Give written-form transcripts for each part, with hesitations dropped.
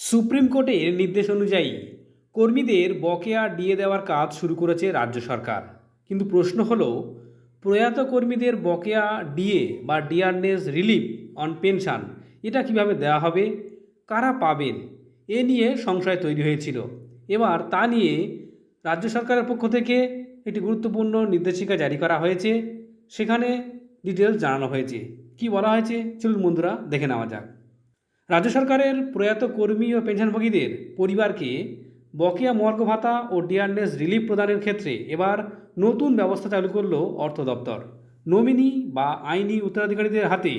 Supreme কোর্টের নির্দেশ অনুযায়ী কর্মীদের বকেয়া ডিএ দেওয়ার কাজ শুরু করেছে রাজ্য সরকার। কিন্তু প্রশ্ন হলো, প্রয়াত কর্মীদের বকেয়া ডিএ বা ডিয়ারনেস রিলিফ অন পেনশন এটা কিভাবে দেওয়া হবে, কারা পাবেন, এ নিয়ে সংশয় তৈরি হয়েছিল। এবার তা নিয়ে রাজ্য সরকারের পক্ষ থেকে একটি গুরুত্বপূর্ণ নির্দেশিকা জারি করা হয়েছে। সেখানে ডিটেলস জানানো হয়েছে। কি বলা হয়েছে চলুন বন্ধুরা দেখে নেওয়া যাক। রাজ্য সরকারের প্রয়াত কর্মী ও পেনশনভোগীদের পরিবারকে বকেয়া মর্গ ভাতা ও ডিয়ারনেস রিলিফ প্রদানের ক্ষেত্রে এবার নতুন ব্যবস্থা চালু করল অর্থ দপ্তর। নমিনি বা আইনি উত্তরাধিকারীদের হাতে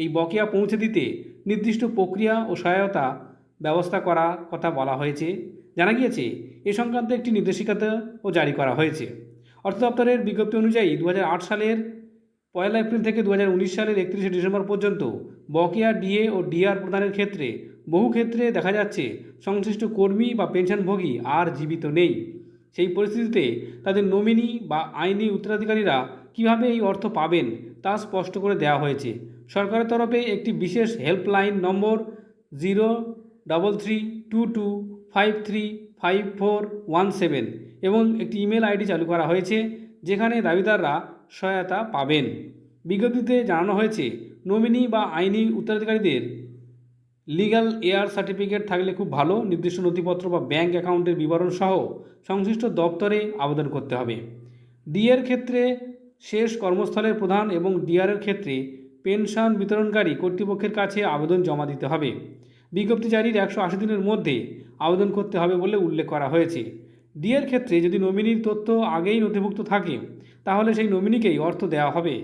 এই বকেয়া পৌঁছে দিতে নির্দিষ্ট প্রক্রিয়া ও সহায়তা ব্যবস্থা করার কথা বলা হয়েছে। জানা গিয়েছে এ সংক্রান্ত একটি নির্দেশিকাও জারি করা হয়েছে। অর্থ দপ্তরের বিজ্ঞপ্তি অনুযায়ী 2008 সালের 1 এপ্রিল থেকে 2019 সালের 31 ডিসেম্বর পর্যন্ত বকেয়া ডিএ ও ডিআর প্রদানের ক্ষেত্রে বহু ক্ষেত্রে দেখা যাচ্ছে সংশ্লিষ্ট কর্মী বা পেনশনভোগী আর জীবিত নেই। সেই পরিস্থিতিতে তাদের নমিনি বা আইনি উত্তরাধিকারীরা কিভাবে এই অর্থ পাবেন তা স্পষ্ট করে দেওয়া হয়েছে। সরকারের তরফে একটি বিশেষ হেল্পলাইন নম্বর 03322535417 এবং একটি ইমেল আইডি চালু করা হয়েছে, যেখানে দাবিদাররা সহায়তা পাবেন। বিজ্ঞপ্তিতে জানানো হয়েছে, নমিনি বা আইনি উত্তরাধিকারীদের লিগ্যাল এয়ার সার্টিফিকেট থাকলে খুব ভালো। নির্দিষ্ট নথিপত্র বা ব্যাংক অ্যাকাউন্টের বিবরণ সহ সংশ্লিষ্ট দপ্তরে আবেদন করতে হবে। ডিএর ক্ষেত্রে শেষ কর্মস্থলের প্রধান এবং ডিআরের ক্ষেত্রে পেনশন বিতরণকারী কর্তৃপক্ষের কাছে আবেদন জমা দিতে হবে। বিজ্ঞপ্তি জারির 180 দিনের মধ্যে আবেদন করতে হবে বলে উল্লেখ করা হয়েছে। ডিএর ক্ষেত্রে যদি নমিনির তথ্য আগেই নথিভুক্ত থাকে তাহলে সেই নমিনিকেই অর্থ দেওয়া হবে,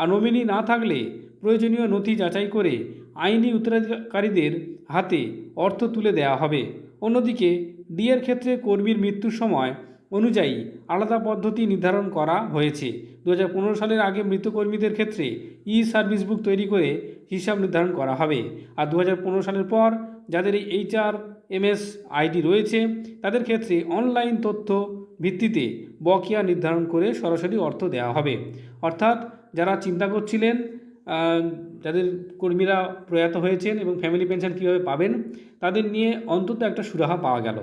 আর নমিনি না থাকলে প্রয়োজনীয় নথি যাচাই করে আইনি উত্তরাধিকারীদের হাতে অর্থ তুলে দেওয়া হবে। অন্যদিকে ডিএর ক্ষেত্রে কর্মীর মৃত্যুর সময় অনুযায়ী আলাদা পদ্ধতি নির্ধারণ করা হয়েছে। 2015 সালের আগে মৃত কর্মীদের ক্ষেত্রে সার্ভিস বুক তৈরি করে হিসাব নির্ধারণ করা হবে, আর 2015 সালের পর যাদের এই HRMS আইডি রয়েছে তাদের ক্ষেত্রে অনলাইন তথ্য ভিত্তিতে বকেয়া নির্ধারণ করে সরাসরি অর্থ দেওয়া হবে। অর্থাৎ যারা চিন্তা করছিলেন যাদের কর্মীরা প্রয়াত হয়েছেন এবং ফ্যামিলি পেনশন কীভাবে পাবেন, তাদের নিয়ে অন্তত একটা সুরাহা পাওয়া গেল।